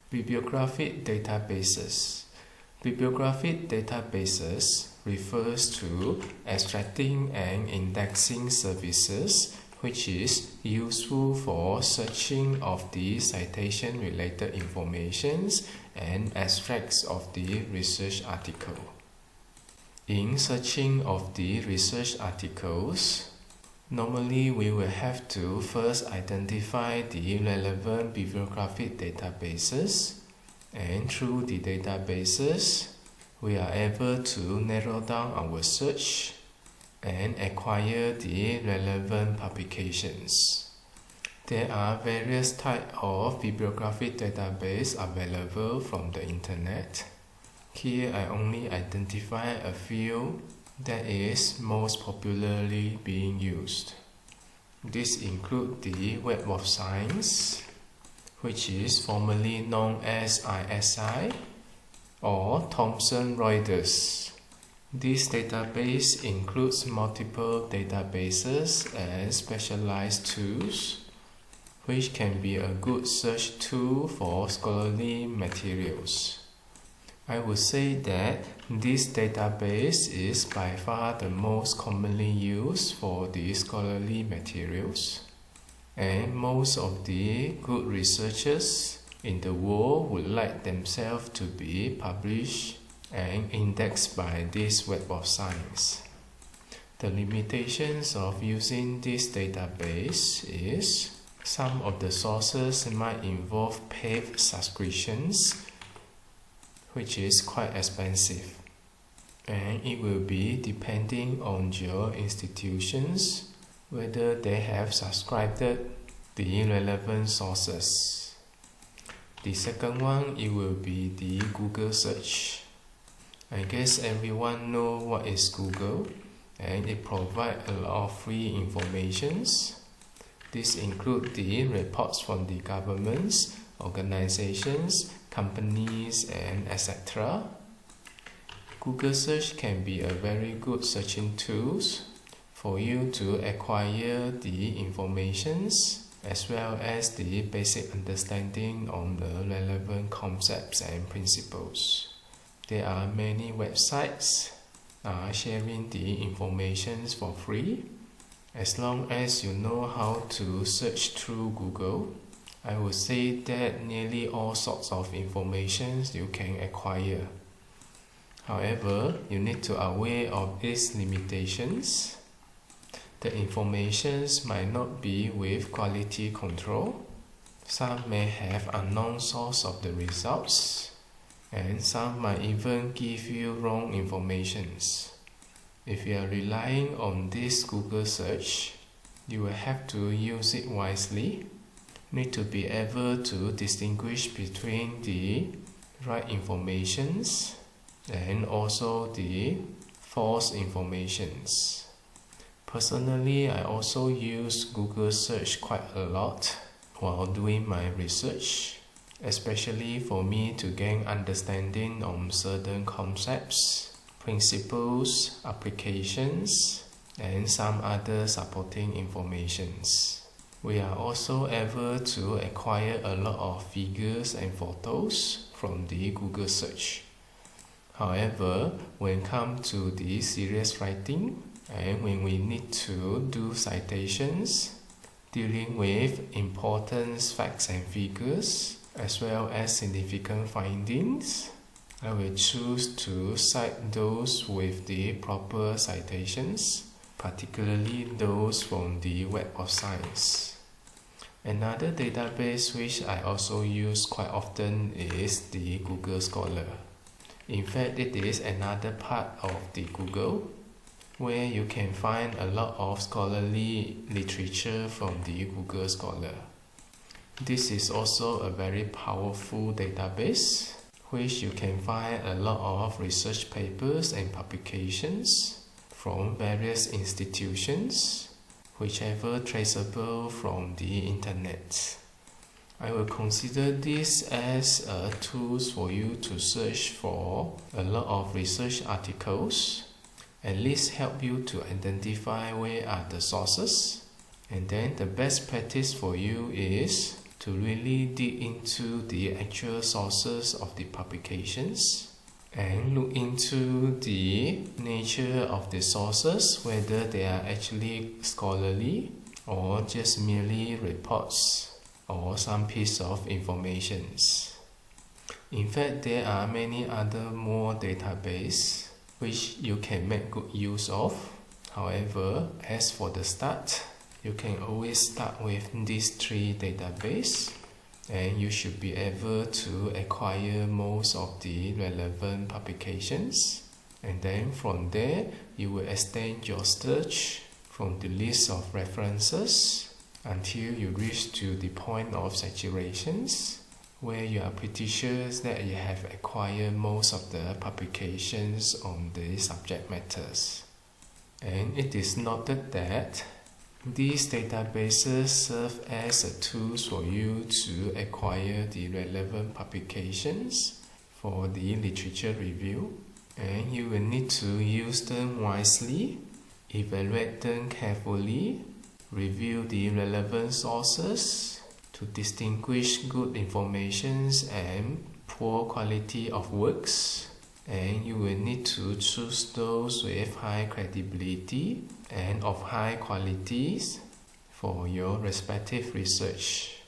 Bibliographic databases. Bibliographic databases refers to extracting and indexing services which is useful for searching of the citation-related informations and extracts of the research article. In searching of the research articles, normally we will have to first identify the relevant bibliographic databases, and through the databases, we are able to narrow down our search and acquire the relevant publications. There are various types of bibliographic database available from the internet. Here I only identify a few that is most popularly being used. This includes the Web of Science, which is formerly known as ISI or Thomson Reuters. This database includes multiple databases and specialized tools, which can be a good search tool for scholarly materials. I would say that this database is by far the most commonly used for the scholarly materials, and most of the good researchers in the world would like themselves to be published and indexed by this Web of Science. The limitations of using this database is some of the sources might involve paid subscriptions, which is quite expensive, and it will be depending on your institutions whether they have subscribed the relevant sources. The second one, it will be the Google search. I guess everyone know what is Google, and it provides a lot of free informations. This includes the reports from the governments, organizations, companies, and etc. Google search can be a very good searching tool for you to acquire the informations as well as the basic understanding on the relevant concepts and principles. There are many websites sharing the information for free. As long as you know how to search through Google, I would say that nearly all sorts of information you can acquire. However, you need to be aware of its limitations. The information might not be with quality control. Some may have unknown source of the results, and some might even give you wrong information. If you are relying on this Google search, you will have to use it wisely. Need to be able to distinguish between the right informations and also the false informations. Personally, I also use Google search quite a lot while doing my research, especially for me to gain understanding on certain concepts, principles, applications, and some other supporting informations. We are also able to acquire a lot of figures and photos from the Google search. However, when it comes to the serious writing and when we need to do citations dealing with important facts and figures as well as significant findings, I will choose to cite those with the proper citations, particularly those from the Web of Science. Another database which I also use quite often is the Google Scholar. In fact, it is another part of the Google where you can find a lot of scholarly literature from the Google Scholar. This is also a very powerful database which you can find a lot of research papers and publications from various institutions, whichever traceable from the internet. I will consider this as a tool for you to search for a lot of research articles, at least help you to identify where are the sources. And then the best practice for you is to really dig into the actual sources of the publications and look into the nature of the sources, whether they are actually scholarly or just merely reports or some piece of information. In fact, there are many other more databases which you can make good use of. However, as for the start, you can always start with these three databases, and you should be able to acquire most of the relevant publications. And then from there, you will extend your search from the list of references until you reach to the point of saturations, where you are pretty sure that you have acquired most of the publications on the subject matters. And it is noted that these databases serve as a tool for you to acquire the relevant publications for the literature review, and you will need to use them wisely, evaluate them carefully, review the relevant sources to distinguish good information and poor quality of works, and you will need to choose those with high credibility and of high qualities for your respective research.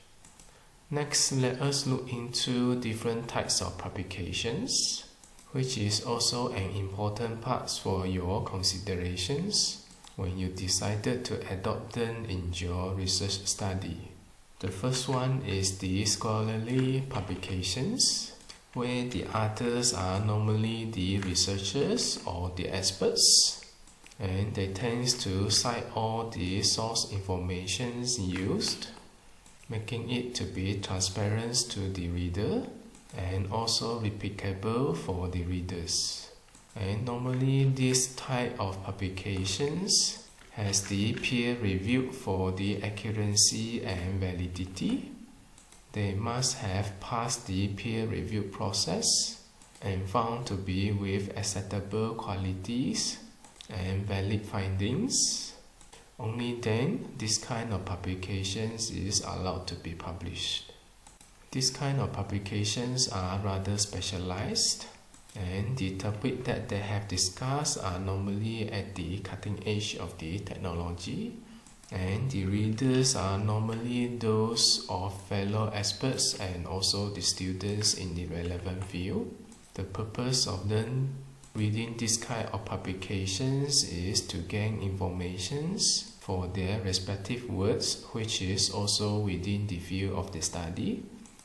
Next, let us look into different types of publications, which is also an important part for your considerations when you decided to adopt them in your research study. The first one is the scholarly publications, where the authors are normally the researchers or the experts, and they tend to cite all the source information used, making it to be transparent to the reader and also replicable for the readers. And normally this type of publications has the peer review for the accuracy and validity. They must have passed the peer review process and found to be with acceptable qualities and valid findings. Only then this kind of publications is allowed to be published. This kind of publications are rather specialized, and the topic that they have discussed are normally at the cutting edge of the technology, and the readers are normally those of fellow experts and also the students in the relevant field. The purpose of them reading this kind of publications is to gain information for their respective works, which is also within the field of the study,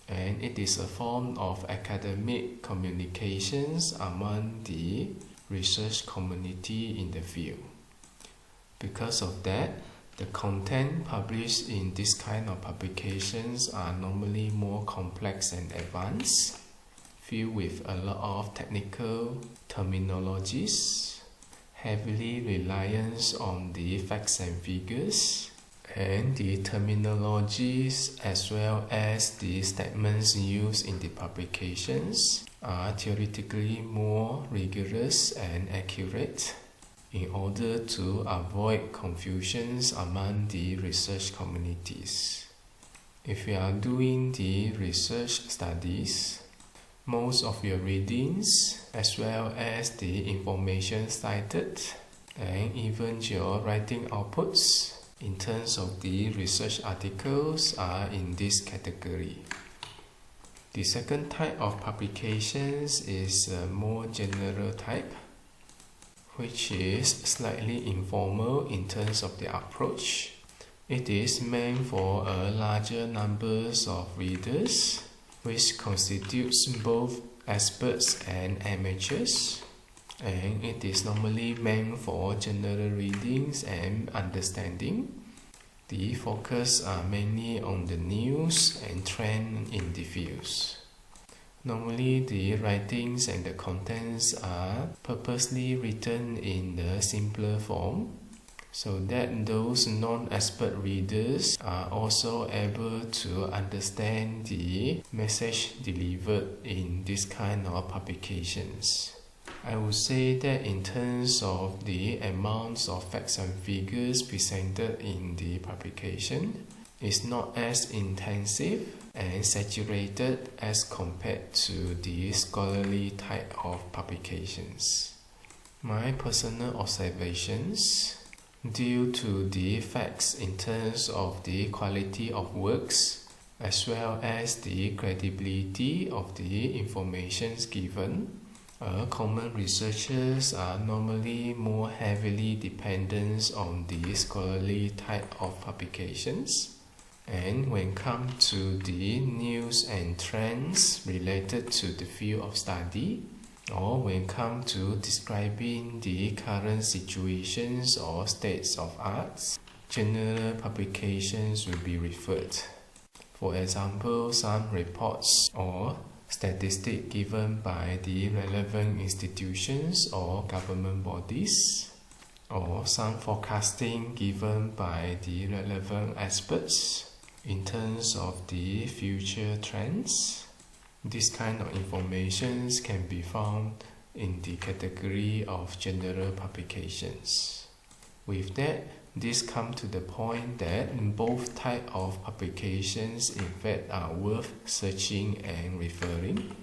and it is a form of academic communications among the research community in the field. Because of that, the content published in this kind of publications are normally more complex and advanced, filled with a lot of technical terminologies, heavily reliance on the facts and figures, and the terminologies as well as the statements used in the publications are theoretically more rigorous and accurate in order to avoid confusions among the research communities. If you are doing the research studies, most of your readings as well as the information cited and even your writing outputs in terms of the research articles are in this category. The second type of publications is a more general type, which is slightly informal in terms of the approach. It is meant for a larger numbers of readers, which constitutes both experts and amateurs, and it is normally meant for general readings and understanding. The focus are mainly on the news and trend in the fields. Normally, the writings and the contents are purposely written in the simpler form, so that those non-expert readers are also able to understand the message delivered in this kind of publications. I would say that in terms of the amounts of facts and figures presented in the publication, is not as intensive and saturated as compared to the scholarly type of publications. My personal observations, due to the facts in terms of the quality of works as well as the credibility of the information given, common researchers are normally more heavily dependent on the scholarly type of publications. And when come to the news and trends related to the field of study, or when come to describing the current situations or states of arts, general publications will be referred. For example, some reports or statistics given by the relevant institutions or government bodies, or some forecasting given by the relevant experts in terms of the future trends. This kind of information can be found in the category of general publications. With that, this comes to the point that both types of publications in fact are worth searching and referring,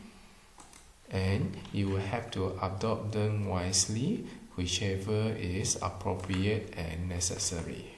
and you will have to adopt them wisely, whichever is appropriate and necessary.